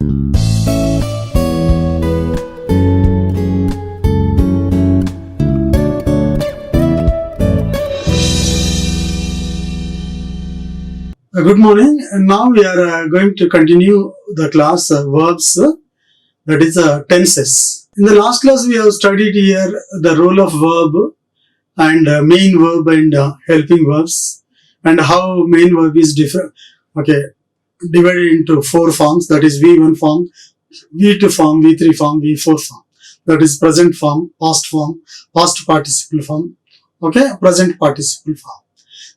Good morning. And now we are going to continue the class verbs, that is tenses. In the last class we have studied here the role of verb and main verb and helping verbs, and how main verb is different. Okay, divided into four forms, that is V1 form, V2 form, V3 form, V4 form. That is present form, past participle form, okay, present participle form.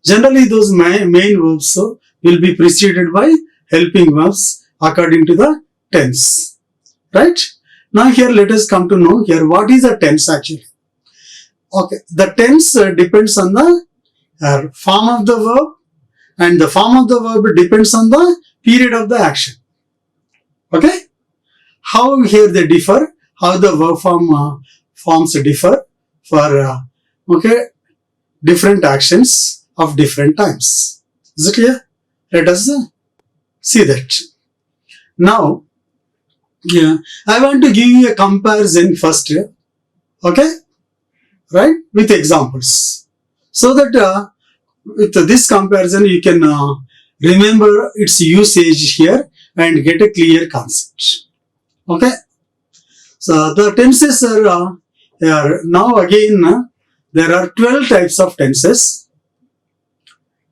Generally those main verbs will be preceded by helping verbs according to the tense. Right? Now here let us come to know here what is a tense actually. Okay, the tense depends on the form of the verb, and the form of the verb depends on the period of the action. Okay? How here they differ, how the verb forms differ for different actions of different times. Is it clear? Let us see that. Now, I want to give you a comparison first, okay, right, with examples, so that with this comparison you can remember its usage here and get a clear concept. Okay, so the tenses are now again there are 12 types of tenses.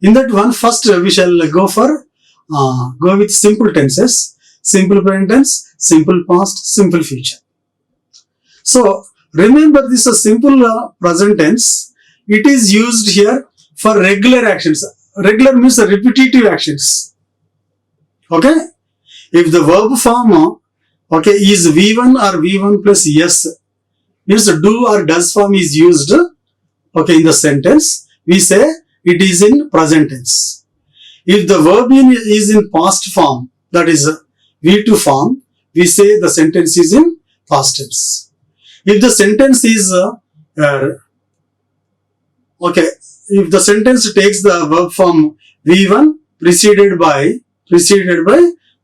In that one, first we shall go with simple tenses, simple present tense, simple past, simple future. So remember this simple present tense, it is used here for regular actions. Regular means repetitive actions. Okay? If the verb form is V1 or V1 plus S, means do or does form is used in the sentence, we say it is in present tense. If the verb is in past form, that is V2 form, we say the sentence is in past tense. If the sentence is if the sentence takes the verb form V1 preceded by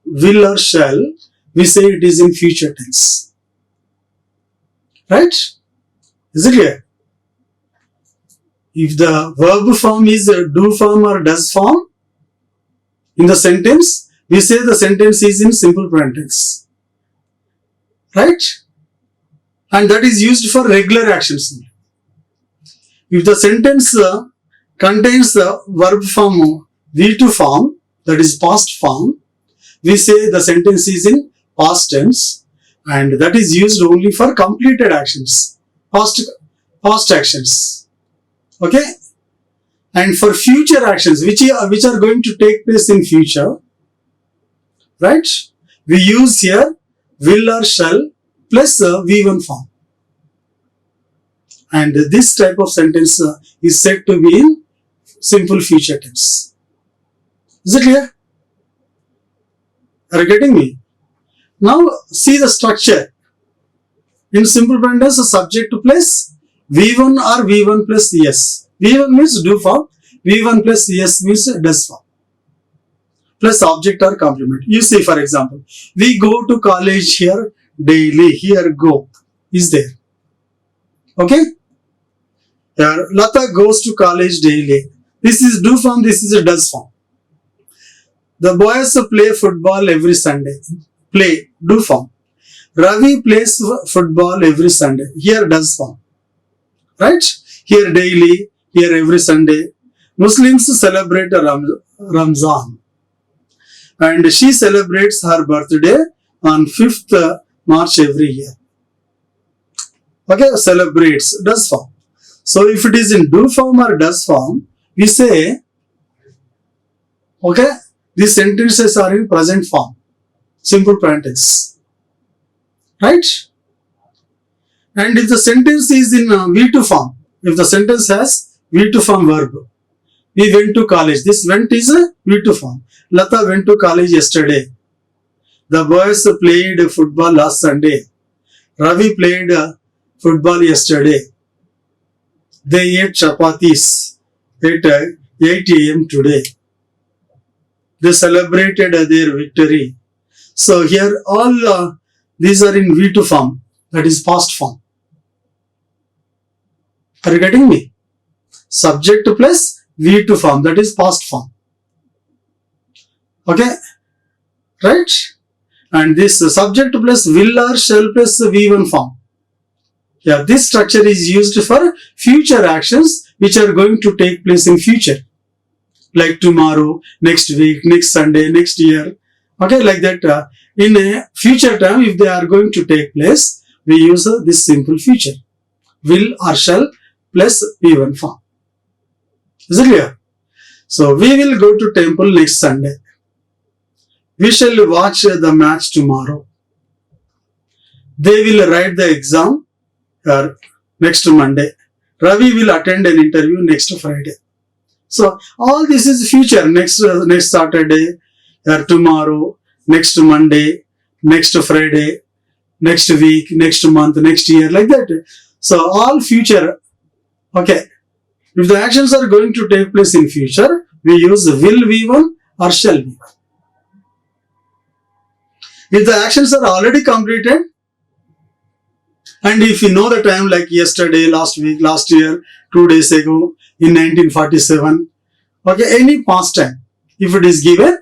will or shall, we say it is in future tense. Right? Is it clear? If the verb form is do form or does form in the sentence, we say the sentence is in simple present tense. Right? And that is used for regular actions. If the sentence contains the verb form V2 form, that is past form, we say the sentence is in past tense, and that is used only for completed actions, past actions. Okay, and for future actions which are going to take place in future, right, we use here will or shall plus V1 form, and this type of sentence is said to be in simple future tense. Is it clear? Are you getting me? Now see the structure. In simple present tense, subject to place V1 or V1 plus S. V1 means do form, V1 plus S means does form, plus object or complement. You see, for example, we go to college here daily. Here go is there. Okay? Here, Lata goes to college daily. This is do form, this is a does form. The boys play football every Sunday. Play, do form. Ravi plays football every Sunday. Here does form. Right? Here daily, here every Sunday. Muslims celebrate Ramzan, and she celebrates her birthday on 5th March every year. Okay, celebrates, does form. So if it is in do form or does form, we say, okay, these sentences are in present form, simple present tense. Right? And if the sentence is in V2 form, if the sentence has V2 form verb, we went to college. This went is a V2 form. Lata went to college yesterday. The boys played football last Sunday. Ravi played football yesterday. They ate chapatis at 8 a.m. today. They celebrated their victory. So here all these are in V2 form, that is past form. Are you getting me? Subject plus V2 form, that is past form. Okay, right? And this subject plus will or shall plus V1 form. Yeah, this structure is used for future actions which are going to take place in future, like tomorrow, next week, next Sunday, next year. Okay, like that. In a future time, if they are going to take place, we use this simple future, will or shall plus V1 form. Is it clear? So we will go to temple next Sunday. We shall watch the match tomorrow. They will write the exam next Monday. Ravi will attend an interview next Friday. So all this is future. Next Saturday, tomorrow, next Monday, next Friday, next week, next month, next year, like that. So all future. Okay. If the actions are going to take place in future, we use will V1 or shall V1. If the actions are already completed, and if you know the time, like yesterday, last week, last year, 2 days ago, in 1947, okay, any past time, if it is given,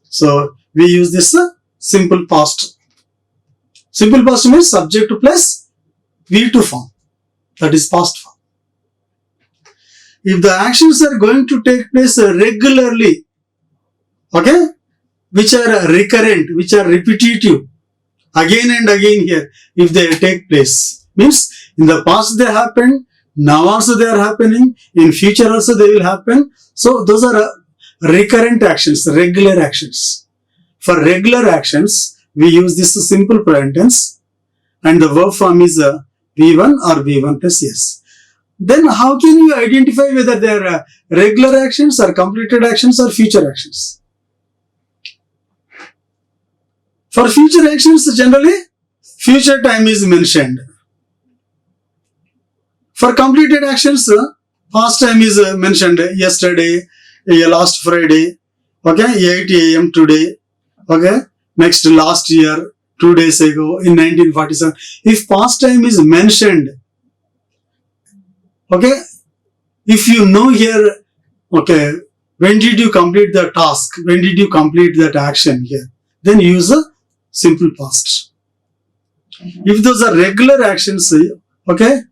so we use this simple past. Simple past means subject plus V2 form, that is past form. If the actions are going to take place regularly, okay, which are recurrent, which are repetitive, again and again here, if they take place, means in the past they happened, now also they are happening, in future also they will happen. So those are recurrent actions, regular actions. For regular actions, we use this simple present tense, and the verb form is V1 or V1 plus yes. Then how can you identify whether they are regular actions or completed actions or future actions? For future actions, generally, future time is mentioned. For completed actions, past time is mentioned. Yesterday, last Friday, okay, 8 a.m. today, okay, next last year, 2 days ago, in 1947. If past time is mentioned, okay, if you know here, okay, when did you complete the task, when did you complete that action here, then use a simple past. If those are regular actions, okay,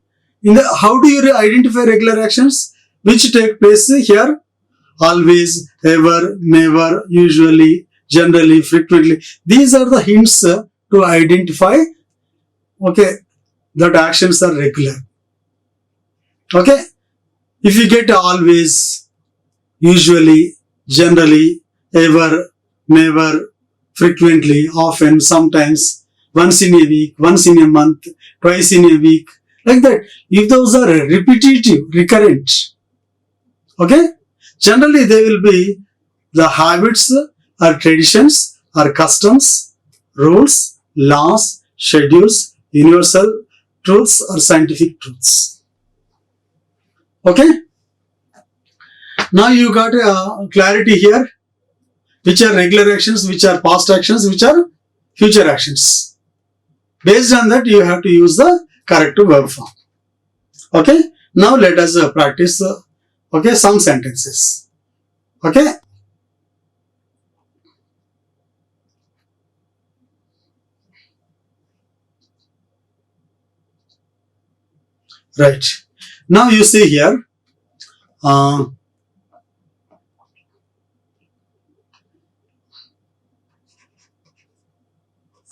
how do you identify regular actions which take place here? Always, ever, never, usually, generally, frequently. These are the hints to identify, okay, that actions are regular. Okay, if you get always, usually, generally, ever, never, frequently, often, sometimes, once in a week, once in a month, twice in a week, like that. If those are repetitive, recurrent, okay, generally they will be the habits or traditions or customs, rules, laws, schedules, universal truths or scientific truths. Okay, now you got clarity here, which are regular actions, which are past actions, which are future actions. Based on that, you have to use the corrective verb form. Okay, now let us practice okay, some sentences. Okay, right. Now you see here,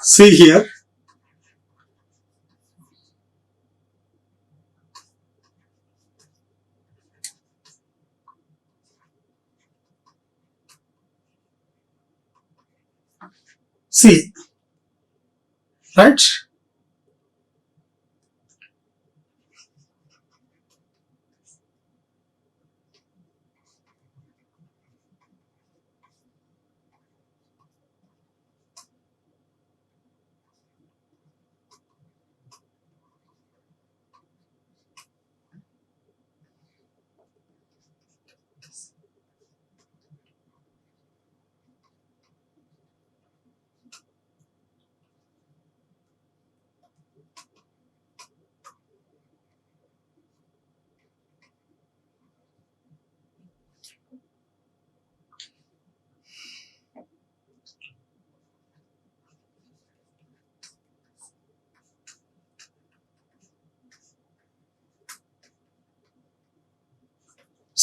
see here, see, right?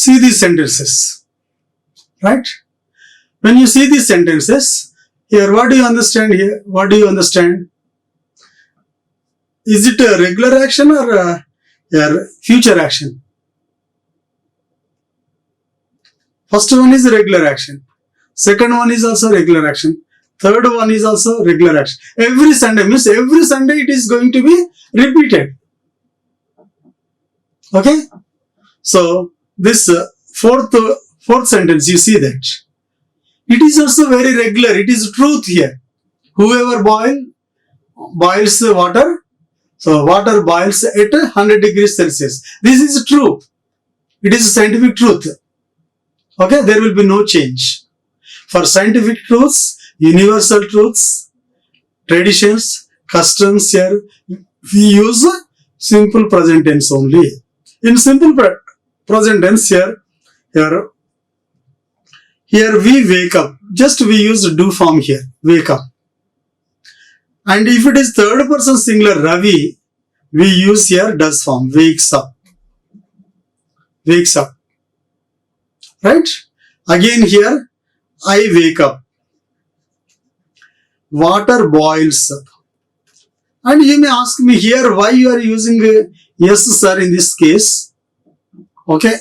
see these sentences, right? When you see these sentences, here what do you understand here? What do you understand? Is it a regular action or a future action? First one is regular action. Second one is also regular action. Third one is also regular action. Every Sunday means every Sunday it is going to be repeated. Okay? So this fourth sentence, you see that. It is also very regular. It is truth here. Whoever boils water, so water boils at 100 degrees Celsius. This is true. It is scientific truth. Okay, there will be no change. For scientific truths, universal truths, traditions, customs, here we use simple present tense only. In simple present tense, here we wake up. Just we use do form here, wake up. And if it is third person singular Ravi, we use here does form, wakes up. Wakes up. Right? Again here, I wake up. Water boils up. And you may ask me here, why you are using yes sir in this case? Okay?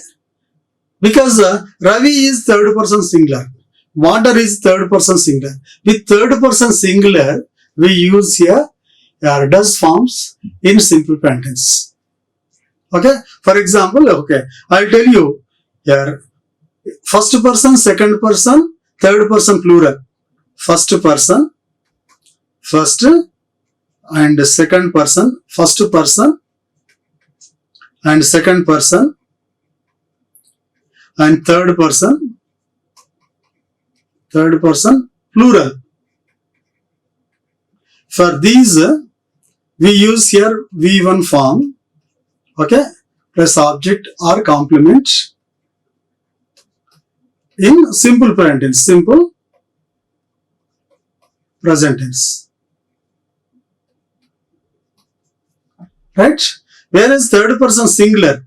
Because Ravi is third person singular. Water is third person singular. With third person singular, we use here does forms in simple present tense. Okay? For example, okay, I'll tell you here, first person, second person, third person plural. First person, first and second person, first person and second person and third person plural. For these, we use here V1 form, okay, plus object or complement in simple present tense, simple present tense. Right? Whereas third person singular,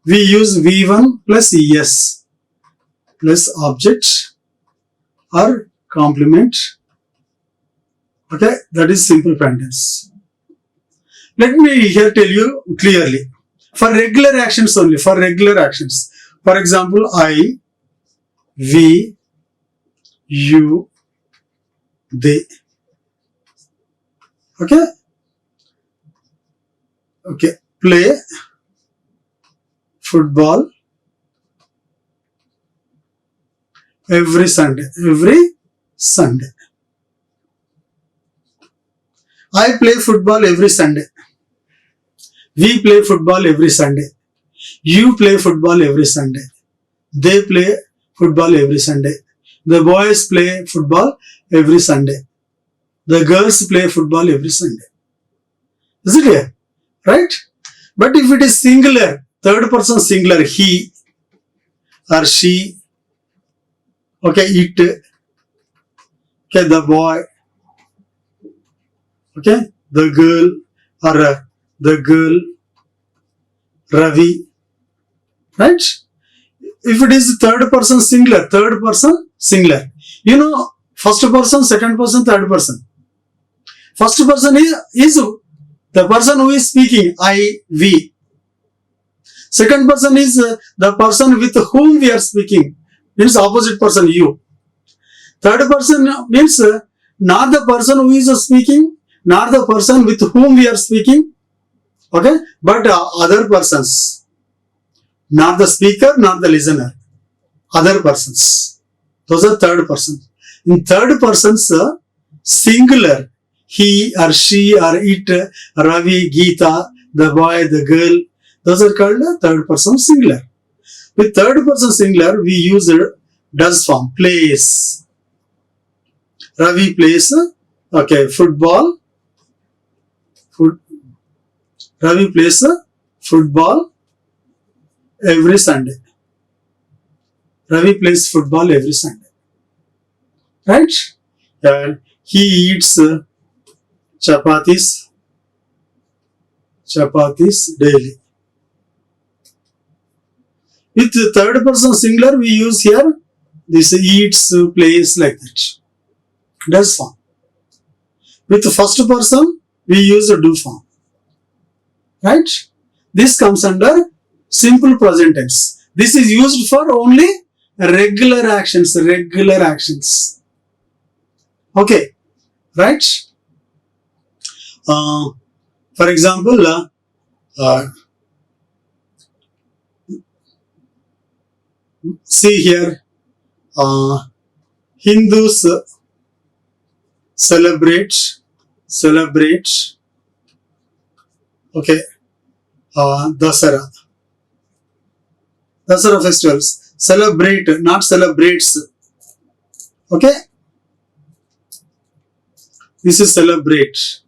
we use V1 plus ES plus object or complement. Okay, that is simple present tense. Let me here tell you clearly. For regular actions only, for regular actions. For example, I, we, you, they. Okay? Okay. Play football every Sunday. I play football every Sunday. We play football every Sunday. You play football every Sunday. They play football every Sunday. The boys play football every Sunday. The girls play football every Sunday. Is it clear? Right? But if it is singular, third person singular, he or she, okay, it, okay, the boy, okay, the girl or the girl, Ravi, right? If it is third person singular, you know, first person, second person, third person. First person is the person who is speaking, I, we. Second person is the person with whom we are speaking, means opposite person, you. Third person means not the person who is speaking, not the person with whom we are speaking, okay, but other persons. Not the speaker, not the listener. Other persons. Those are third person. In third persons, singular, he or she or it, Ravi, Geeta, the boy, the girl, those are called third person singular. With third person singular, we use does form, plays. Ravi plays, okay, football. Ravi plays football every Sunday. Ravi plays football every Sunday. Right? And he eats chapatis daily. With the third person singular, we use here this eats, plays, like that. Does form. With the first person, we use a do form. Right? This comes under simple present tense. This is used for only regular actions. Okay. Right? For example, see here, Hindus celebrate, okay, Dasara festivals. Celebrate, not celebrates. Okay, this is celebrate.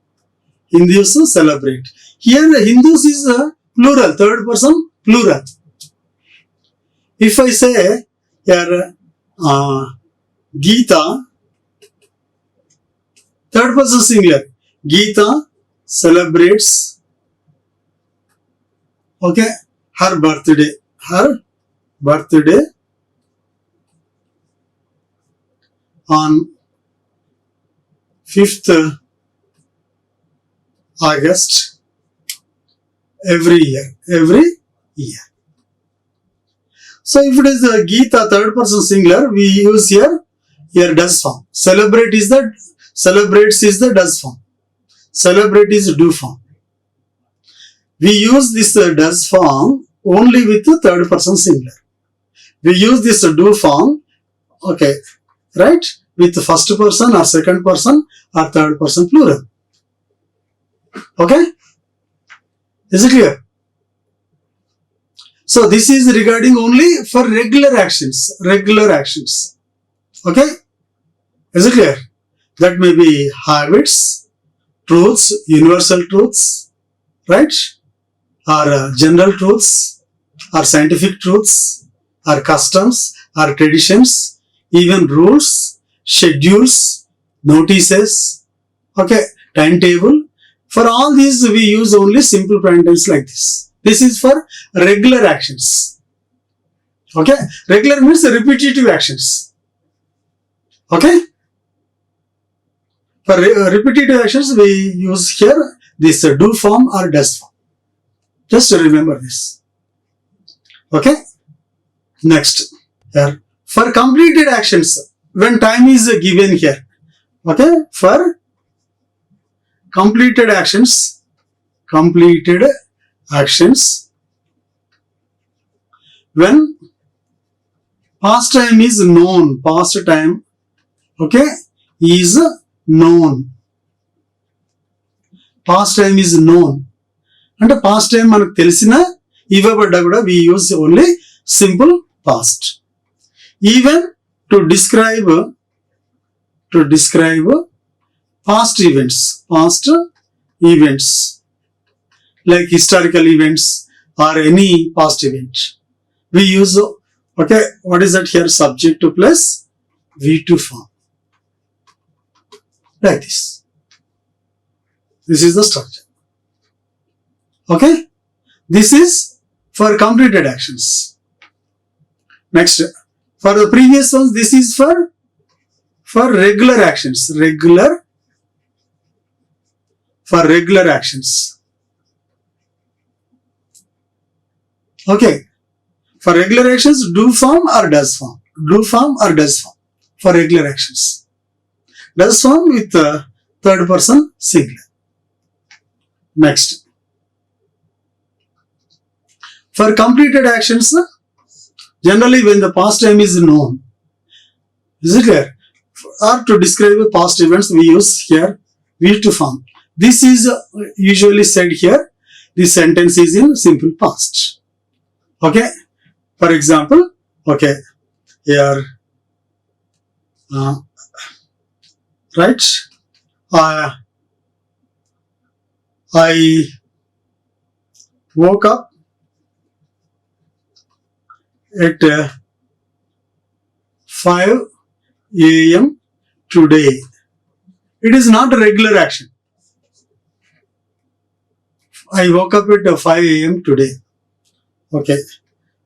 Hindus celebrate. Here Hindus is a plural, third person plural. If I say here Geeta, third person singular, Geeta celebrates, okay, her birthday on 5th August every year. So if it is the Geeta third person singular, we use here does form. Celebrates is the does form. Celebrate is do form. We use this does form only with the third person singular. We use this do form, okay, right, with the first person or second person or third person plural. Okay? Is it clear? So this is regarding only for regular actions. Okay? Is it clear? That may be habits, truths, universal truths, right? Or general truths, or scientific truths, or customs, or traditions, even rules, schedules, notices, okay, timetable. For all these we use only simple present tense like this. This is for regular actions. Okay? Regular means repetitive actions. Okay? For repetitive actions, we use here this do form or does form. Just remember this. Okay? Next. Here. For completed actions, when time is given here. Okay? For completed actions, when past time is known, okay, is known. Past time is known. అంటే past time మనకు తెలిసిన ఇవ్వబడ్డా కూడా we use only simple past. Even to describe past events like historical events or any past event, we use, okay, what is that here, subject plus V2 form, like this. This is the structure. Okay, this is for completed actions. Next, for the previous ones, this is for regular actions. For regular actions. Okay, for regular actions, do form or does form. For regular actions. Does form with third person singular. Next. For completed actions, generally when the past time is known, is it clear? Or to describe past events, we use here V2 form. This is usually said here, this sentence is in simple past. Okay? For example, okay, here, right? I woke up at 5 a.m. today. It is not a regular action. I woke up at 5 a.m. today. Okay.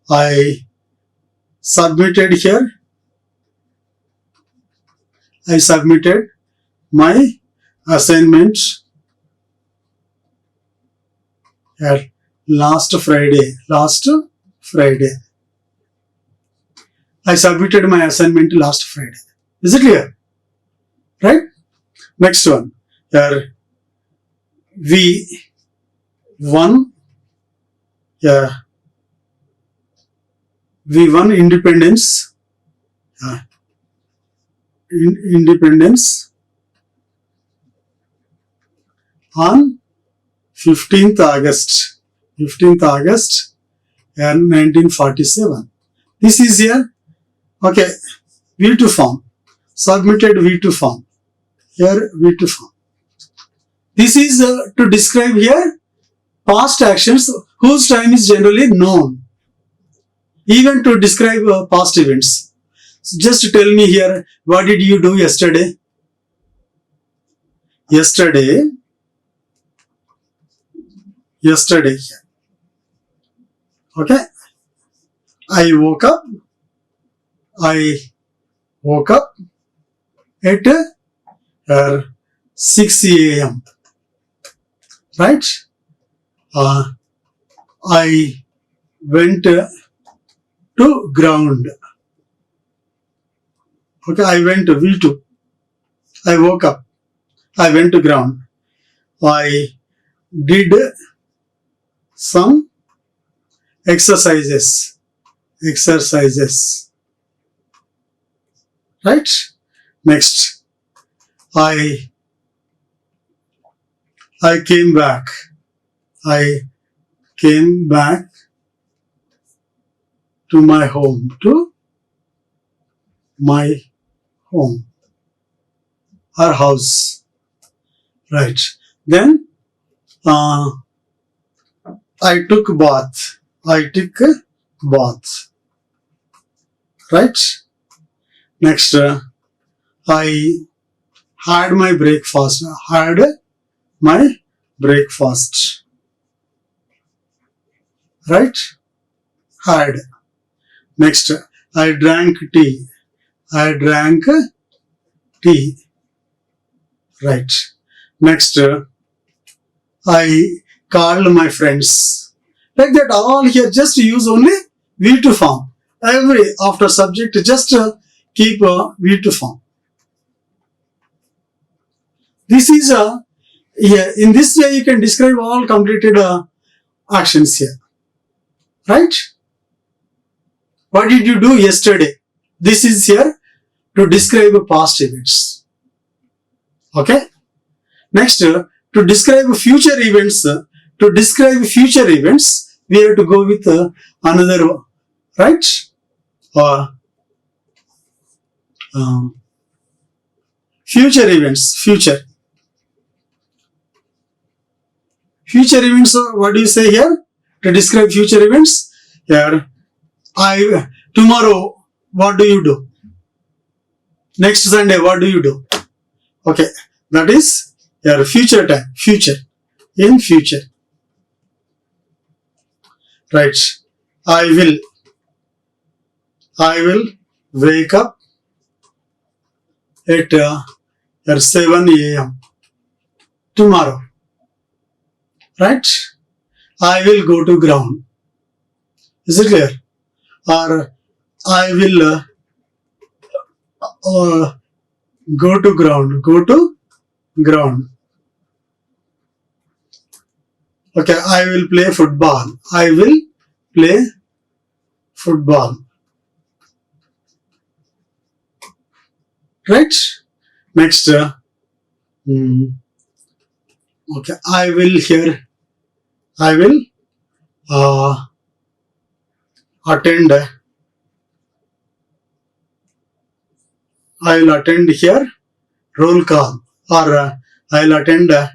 I submitted here. I submitted my assignment at last Friday. I submitted my assignment last Friday. Is it clear? Right? Next one. Here we won. Yeah. We won independence. Independence on 15th August. 15th August 1947. This is here. Okay. V2 form. Submitted V2 form. Here V2 form. This is to describe here past actions whose time is generally known. Even to describe past events. So just tell me here, what did you do yesterday? Yesterday. Okay. I woke up at 6 a.m. Right? I went to ground. Okay, I went to V2. I woke up. I went to ground. I did some exercises. Right? Next. I came back. I came back to my home. Our house. Right. Then I took bath. Right. Next, I had my breakfast. Right. Had. Next, I drank tea. Right. Next, I called my friends. Like that, all here, just use only V2 form. After subject, just keep V2 form. This is here. In this way, you can describe all completed actions here. Right? What did you do yesterday? This is here to describe past events. Okay? Next, to describe future events, we have to go with another, right? Future events. Future events, what do you say here? To describe future events, here, tomorrow, what do you do? Next Sunday, what do you do? Okay, that is your future time. In future. Right. I will wake up at 7 a.m. tomorrow. Right? I will go to ground. Is it clear? Or I will go to ground. Okay, I will play football. Right? Next, okay, I will attend here roll call, or I'll attend a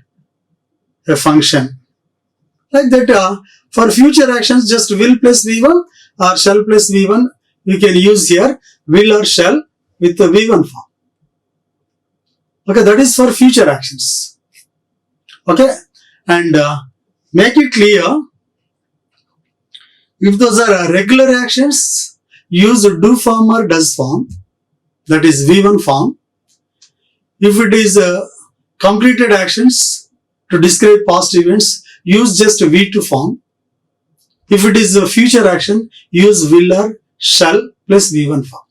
function. Like that, for future actions, just will plus V1 or shall plus V1. We can use here will or shall with the V1 form. Okay, that is for future actions. Okay, and make it clear. If those are regular actions, use do form or does form, that is V1 form. If it is completed actions to describe past events, use just V2 form. If it is a future action, use will or shall plus V1 form.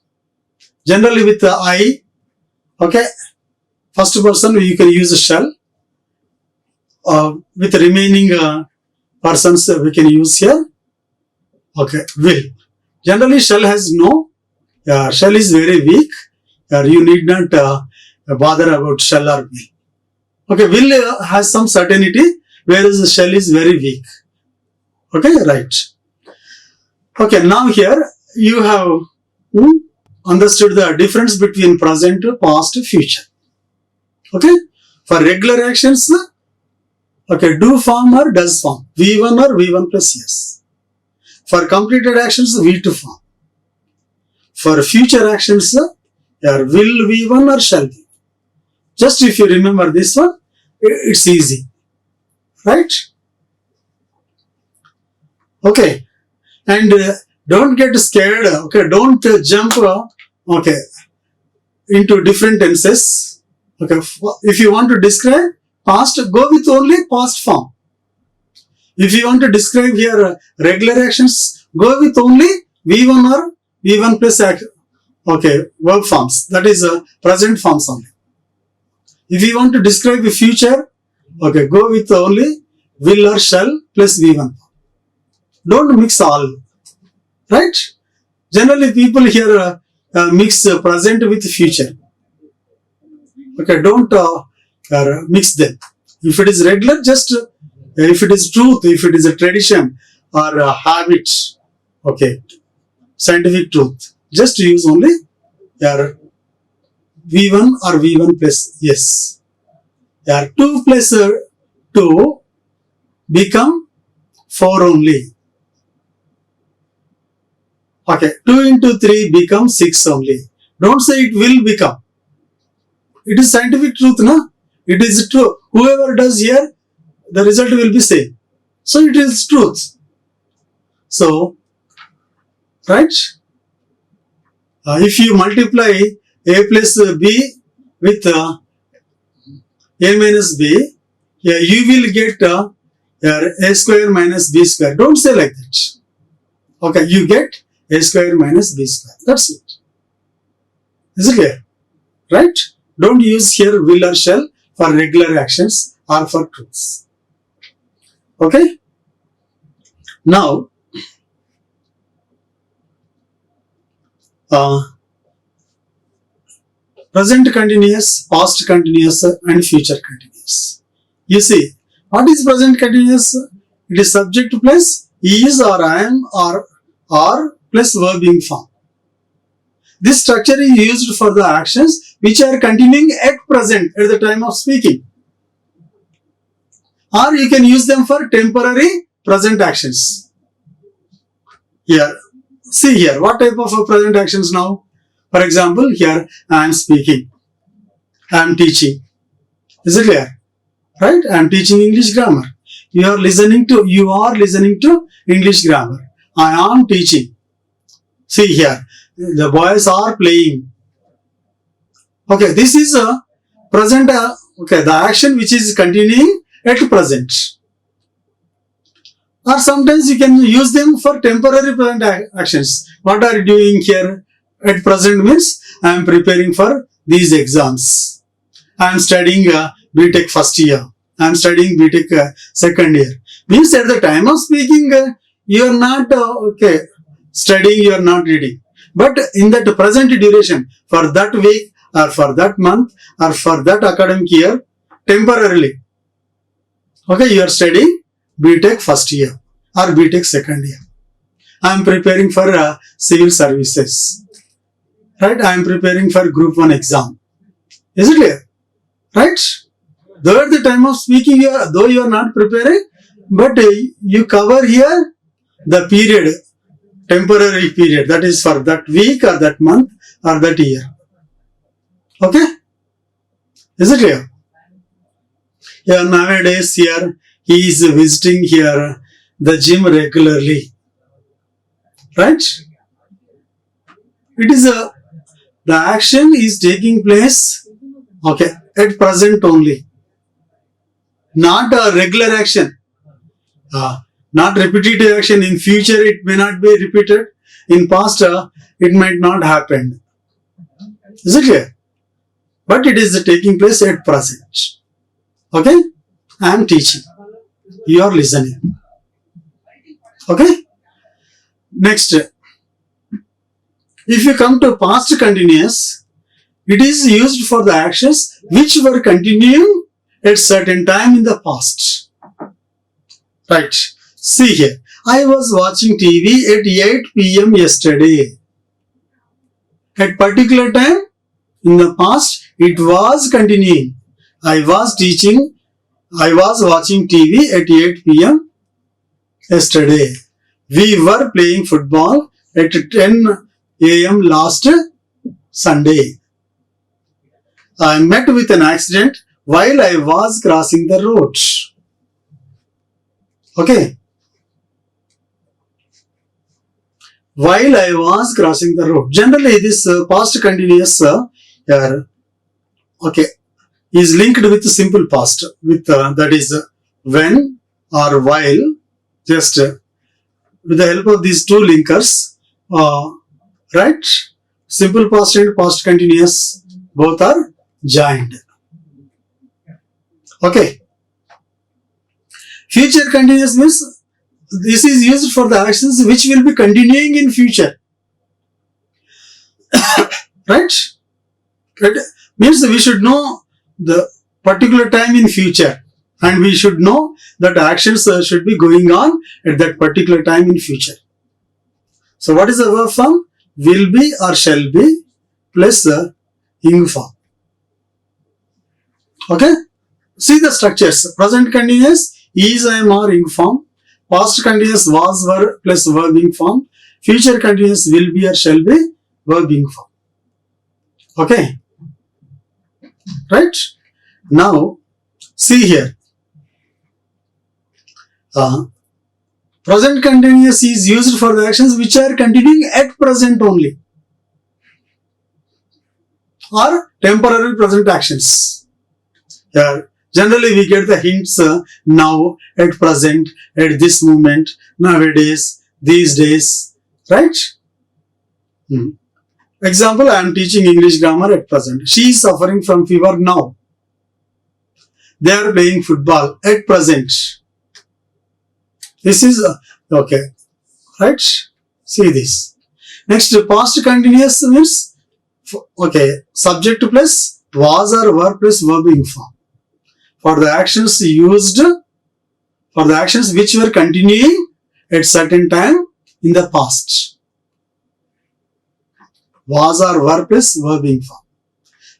Generally with I, okay, first person you can use shall. With the remaining persons we can use here, okay, will. Generally shall has no, shall is very weak. You need not bother about shall or will. Okay, will has some certainty, whereas shall is very weak. Okay, right. Okay, now here you have understood the difference between present, past, future. Okay, for regular actions, okay, do form or does form, V1 or V1 plus yes. For completed actions, V2 form. For future actions, will V1 or shall V. Just if you remember this one, it's easy, right? Okay, and don't get scared. Okay, don't jump. Okay, into different tenses. Okay, if you want to describe past, go with only past form. If you want to describe here regular actions, go with only V1 or V1 plus okay, verb forms. That is present forms only. If you want to describe the future, okay, go with only will or shall plus V1. Don't mix all, right? Generally, people here mix present with future. Okay, don't mix them. If it is regular, just if it is truth, if it is a tradition or a habit, okay, scientific truth, just use only your V1 or V1 plus yes. 2 plus 2 become 4 only. Okay, 2 into 3 becomes 6 only. Don't say it will become. It is scientific truth, na? It is true. Whoever does here, the result will be same. So it is truth. So, right? If you multiply a plus b with a minus b, you will get a square minus b square. Don't say like that. Okay, you get a square minus b square. That's it. Is it clear? Right? Don't use here will or shall for regular actions or for truths. Okay? Now, present continuous, past continuous and future continuous. You see, what is present continuous? It is subject plus is or am or plus verb in form. This structure is used for the actions which are continuing at present at the time of speaking. Or you can use them for temporary present actions. Here, see here, what type of present actions now? For example, here I am speaking, I am teaching. Is it clear? Right? I am teaching English grammar. You are listening to English grammar. I am teaching. See here, the boys are playing. Okay, this is a present, okay, the action which is continuing at present. Or sometimes you can use them for temporary present actions. What are you doing here at present means I am preparing for these exams. I am studying BTech first year. I am studying BTech second year. Means at the time of speaking, you are not studying, you are not reading. But in that present duration, for that week or for that month or for that academic year, temporarily, okay, you are studying BTech first year or BTech second year. I am preparing for civil services. Right? I am preparing for group 1 exam. Is it clear? Right? Though at the time of speaking, though you are not preparing, but you cover here the period, temporary period, that is for that week or that month or that year. Okay? Is it clear? Yeah, nowadays here he is visiting here the gym regularly. Right? It is the action is taking place, okay, at present only, not a regular action, not repetitive action. In future it may not be repeated, in past it might not happen. Is it clear? But it is taking place at present. Okay, I am teaching, you are listening. Okay, next, if you come to past continuous, it is used for the actions which were continuing at certain time in the past. Right. See here. I was watching TV at 8 p.m. yesterday. At particular time in the past, it was continuing. I was watching TV at 8 p.m. yesterday. We were playing football at 10 a.m. last Sunday. I met with an accident while I was crossing the road. Okay. While I was crossing the road. Generally, this past continuous okay, is linked with simple past, with that is when or while. Just with the help of these two linkers, right? Simple past and past continuous both are joined. Okay. Future continuous means this is used for the actions which will be continuing in future. Right? It means we should know the particular time in future, and we should know that actions should be going on at that particular time in future. So what is the verb form? Will be or shall be plus ing form. Okay? See the structures. Present continuous is, am, or ing form. Past continuous was, were plus verb ing form. Future continuous will be or shall be verb ing form. Okay? Right? Now, see here. Present continuous is used for the actions which are continuing at present only, or temporary present actions. Here, generally we get the hints now, at present, at this moment, nowadays, these days, right? Example, I am teaching English grammar at present. She is suffering from fever now. They are playing football at present. This is okay, right? See this. Next, past continuous means, okay, subject plus was or were plus verb ing form. For the actions used, for the actions which were continuing at certain time in the past. Was or were plus verb ing form.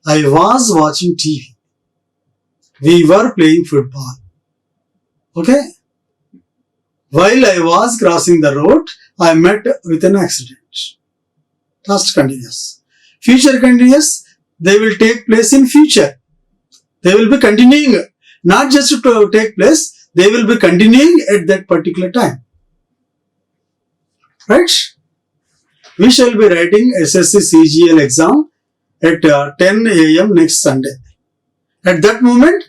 I was watching TV. We were playing football. Okay? While I was crossing the road, I met with an accident. Past continuous. Future continuous, they will take place in future. They will be continuing, not just to take place, they will be continuing at that particular time. Right? We shall be writing SSC CGL exam at 10 a.m. next Sunday. At that moment,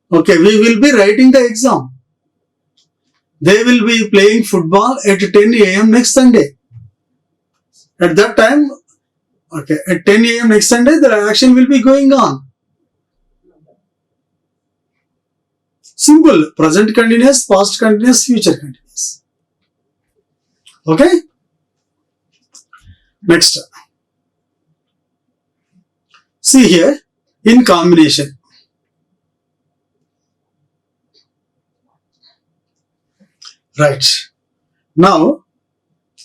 okay, we will be writing the exam. They will be playing football at 10 a.m. next Sunday. At that time, okay, at 10 a.m. next Sunday, the action will be going on. Simple. Present continuous, past continuous, future continuous. Okay? Next. See here, in combination. Right. Now,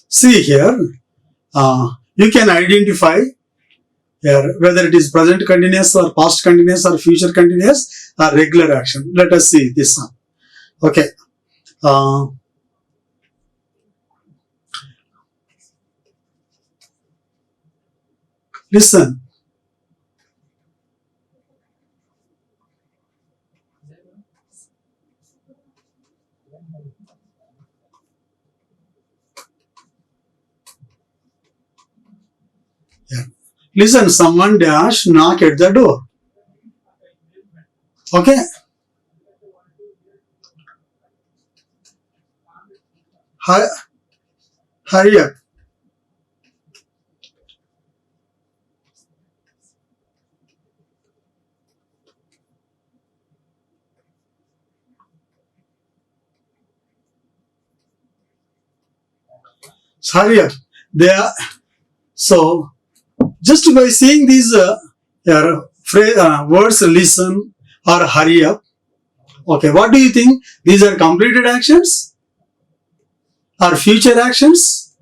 see here, you can identify here whether it is present continuous or past continuous or future continuous or regular action. Let us see this one. Okay. Listen. Yeah. Listen, someone dash knock at the door. Okay. Hurry up. Hurry up. They are, so just by seeing these words, listen or hurry up. Okay, what do you think? These are completed actions or future actions?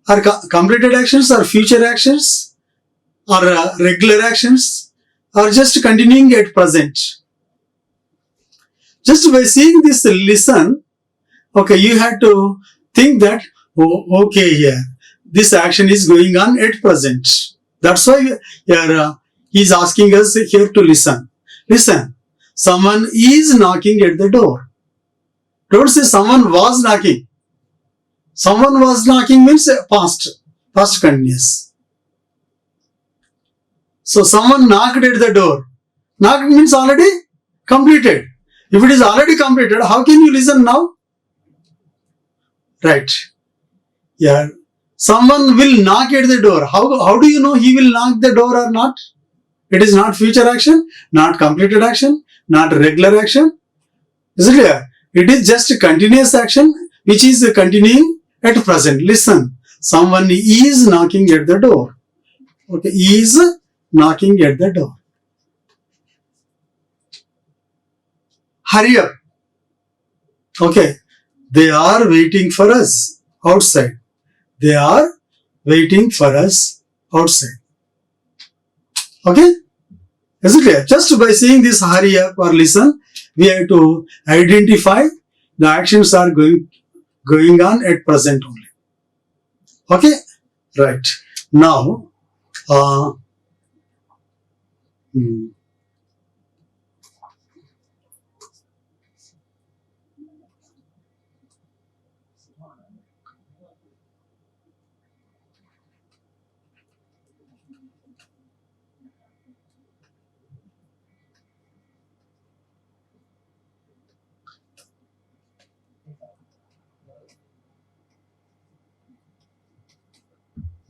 Are completed actions or future actions or regular actions or just continuing at present? Just by seeing this listen, okay, you have to think that, oh, okay, here, this action is going on at present. That's why here, he's asking us here to listen. Listen, someone is knocking at the door. Don't say someone was knocking. Someone was knocking means past continuous. So someone knocked at the door. Knocked means already completed. If it is already completed, how can you listen now? Right. Yeah. Someone will knock at the door. How do you know he will knock the door or not? It is not future action, not completed action, not regular action. Is it clear? It is just a continuous action which is continuing at present. Listen, someone is knocking at the door. Okay, is knocking at the door. Hurry up. Okay, they are waiting for us outside. They are waiting for us outside. Okay, is it clear? Just by seeing this hurry up or listen, we have to identify the actions are going on at present only. Okay, right. Now, uh, hmm,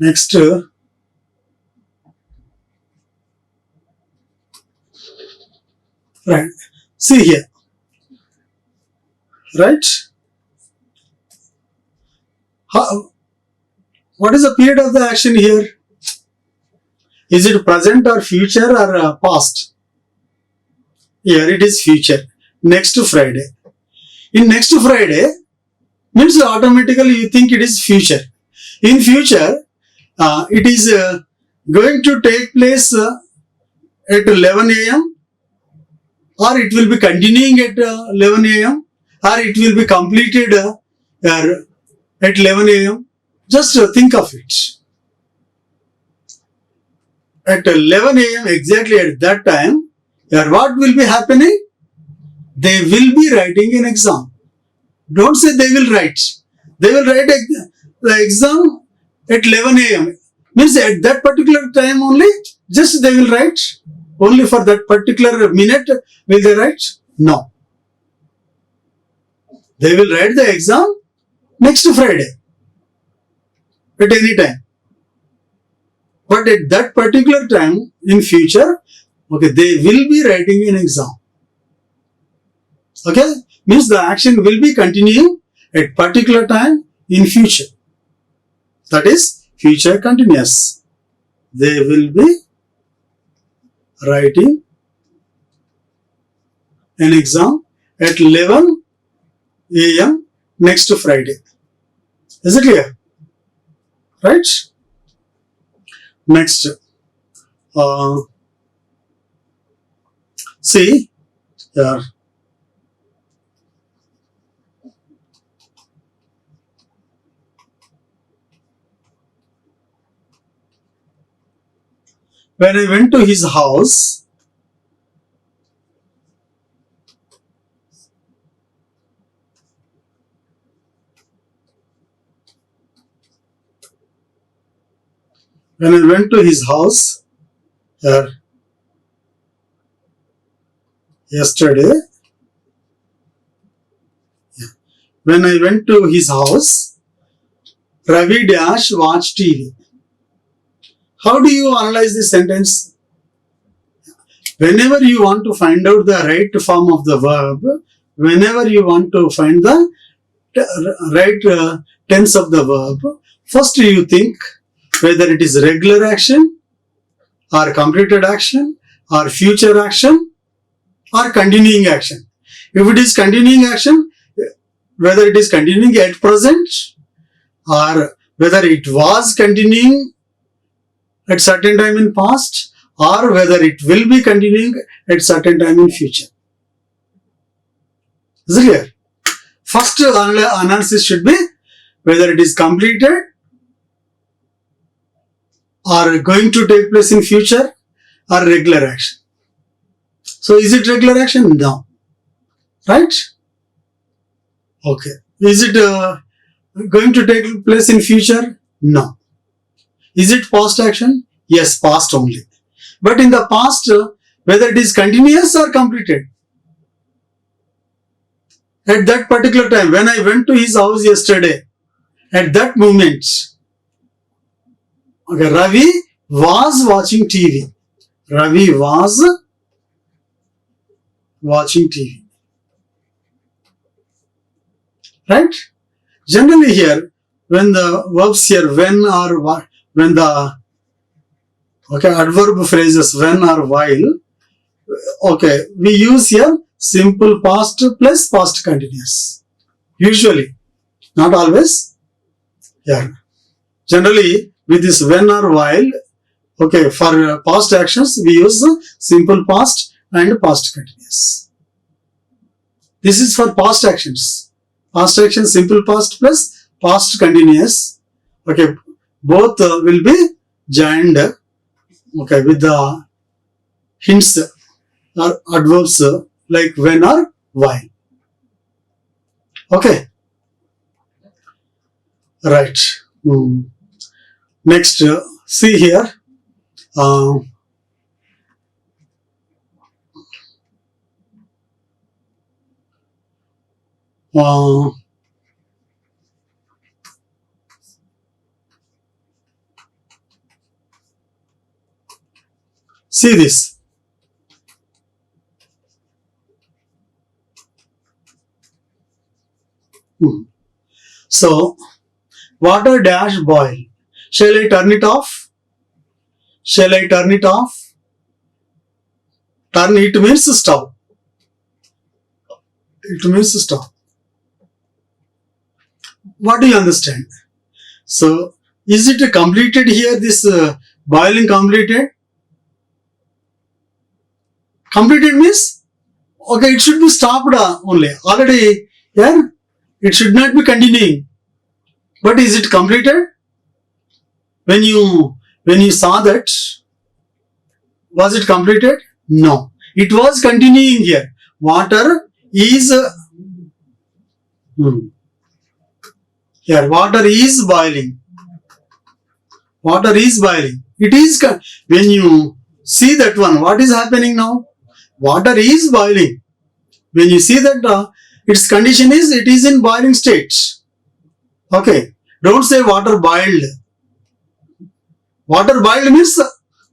next, right. See here, right? How, what is the period of the action here? Is it present or future or past? Here it is future. Next Friday. In next Friday means automatically you think it is future. In future, it is going to take place at 11 a.m. or it will be continuing at 11 a.m. or it will be completed at 11 a.m. Just think of it. At 11 a.m. exactly at that time, what will be happening? They will be writing an exam. Don't say they will write. They will write the exam at 11 a.m. Means at that particular time only, just they will write. Only for that particular minute will they write? No. They will write the exam next Friday at any time. But at that particular time in future, okay, they will be writing an exam. Okay, means the action will be continuing at particular time in future. That is future continuous. They will be writing an exam at 11 a.m. next Friday. Is it clear? Right? Next, uh, see, uh, when I went to his house, When I went to his house yesterday, when I went to his house, Ravi Dash watched TV. How do you analyze this sentence? Whenever you want to find out the right form of the verb, whenever you want to find the right tense of the verb, first you think whether it is regular action or completed action or future action or continuing action. If it is continuing action, whether it is continuing at present or whether it was continuing at certain time in past or whether it will be continuing at certain time in future. Is it clear? First analysis should be whether it is completed or going to take place in future or regular action. So is it regular action? No. Right? Okay. Is it going to take place in future? No. Is it past action? Yes, past only. But in the past, whether it is continuous or completed, at that particular time, when I went to his house yesterday, at that moment, okay, Ravi was watching TV. Ravi was watching TV. Right? Generally here, when the verbs here, when or what, when the adverb phrases when or while, okay, we use here simple past plus past continuous. Usually, not always. Yeah. Generally, with this when or while, okay, for past actions, we use simple past and past continuous. This is for past actions. Past action, simple past plus past continuous. Okay, both will be joined, okay, with the hints or adverbs like when or while. Okay. Right. Next, see here. See this. So, water dash boil. Shall I turn it off? Shall I turn it off? Turn it means stop. It means stop. What do you understand? So, is it completed here, this boiling completed? Completed means, okay, it should be stopped only. Already, yeah, it should not be continuing. But is it completed? When you saw that, was it completed? No. It was continuing here. Water is here. Water is boiling. Water is boiling. It is when you see that one. What is happening now? Water is boiling. When you see that its condition is it is in boiling state. Okay. Don't say water boiled. Water boiled means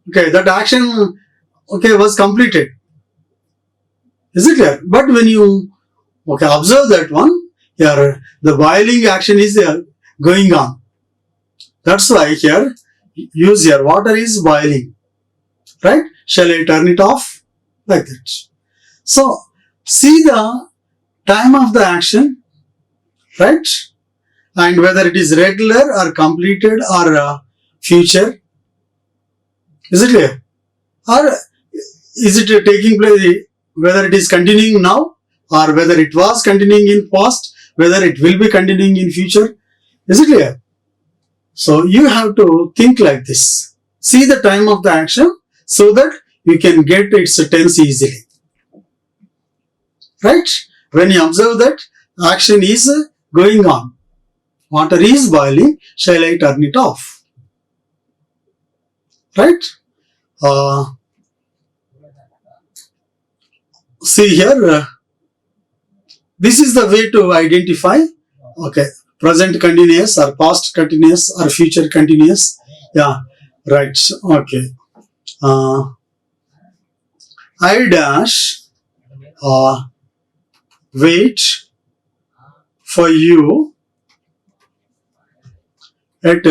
okay, that action was completed. Is it clear? But when you observe that one, here the boiling action is going on. That's why here use here water is boiling. Right? Shall I turn it off? Like that. So see the time of the action, right? And whether it is regular or completed or future. Is it clear? Or is it taking place, whether it is continuing now or whether it was continuing in past, whether it will be continuing in future? Is it clear? So you have to think like this. See the time of the action so that you can get its tense easily. Right? When you observe that action is going on. Water is boiling. Shall I turn it off? right? See here, this is the way to identify, okay, present continuous or past continuous or future continuous. Yeah, right. Okay. I dash wait for you at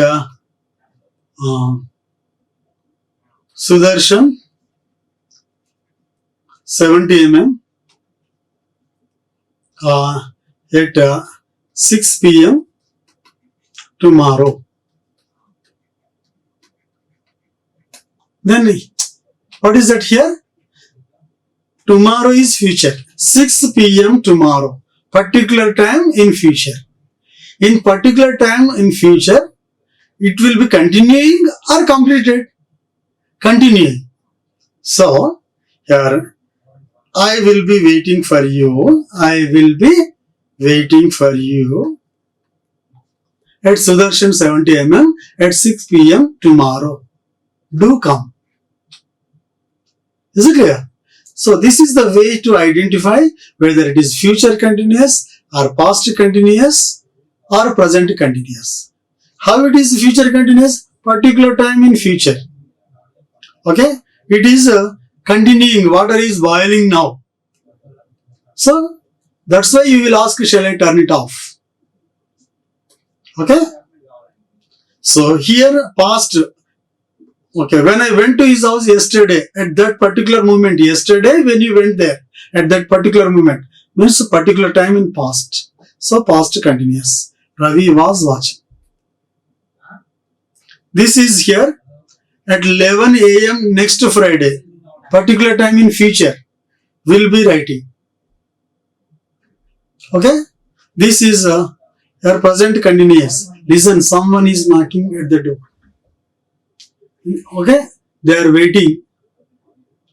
Sudarshan 70 mm at 6 p.m. tomorrow. Then what is that here? Tomorrow is future. 6 p.m. tomorrow. Particular time in future. In particular time in future, it will be continuing or completed. Continuing. So, here, I will be waiting for you. I will be waiting for you at Sudarshan 70 mm at 6 p.m. tomorrow. Do come. Is it clear? So this is the way to identify whether it is future continuous or past continuous or present continuous. How it is future continuous? Particular time in future. Okay? It is continuing. Water is boiling now. So that's why you will ask, shall I turn it off? Okay? So here past. Okay, when I went to his house yesterday, at that particular moment, yesterday when you went there, at that particular moment, means a particular time in past. So past continuous. Ravi was watching. This is here at 11 a.m. next Friday. Particular time in future. Will be writing. Okay? This is your present continuous. Listen, someone is knocking at the door. Okay, they are waiting.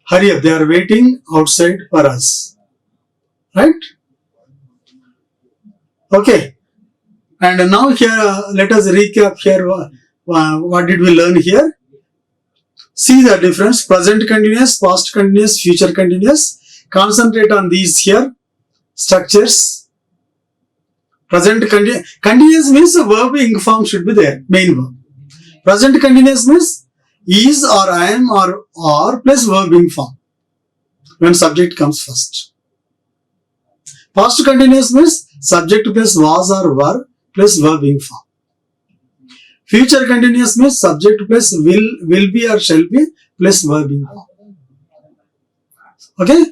Hurry up, they are waiting outside for us. Right? Okay. And now here, let us recap here. What did we learn here? See the difference. Present continuous, past continuous, future continuous. Concentrate on these here. Structures. Present continuous means the verb ing form should be there. Main verb. Present continuous means is or am or plus verb ing form when subject comes first. Past continuous means subject plus was or were plus verb ing form. Future continuous means subject plus will be or shall be plus verb ing form. Okay?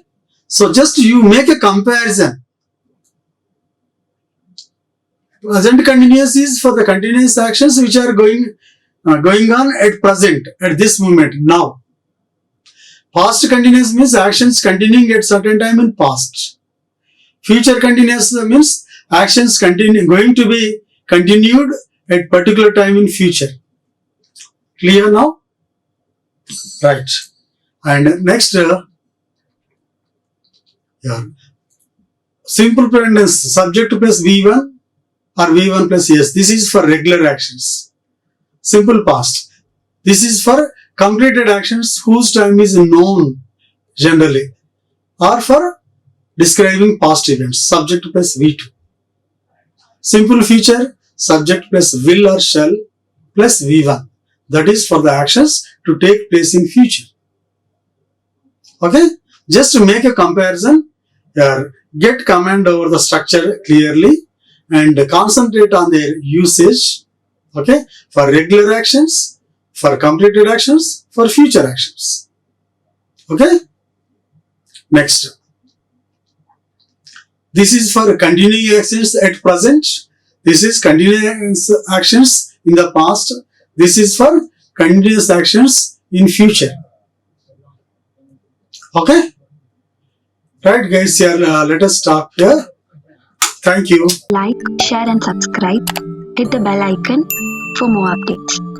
So just you make a comparison. Present continuous is for the continuous actions which are going on at present, at this moment, now. Past continuous means actions continuing at certain time in past. Future continuous means actions going to be continued at particular time in future. Clear now? Right. And next, simple present tense, subject plus V1 or V1 plus S. This is for regular actions. Simple past. This is for completed actions whose time is known generally, or for describing past events. Subject plus V2. Simple future. Subject plus will or shall plus V1. That is for the actions to take place in future. Okay? Just to make a comparison, get command over the structure clearly and concentrate on their usage. Okay, for regular actions, for completed actions, for future actions. Okay, next. This is for continuing actions at present. This is continuous actions in the past. This is for continuous actions in future. Okay, right, guys. Here, let us stop here. Thank you. Like, share, and subscribe. Hit the bell icon for more updates.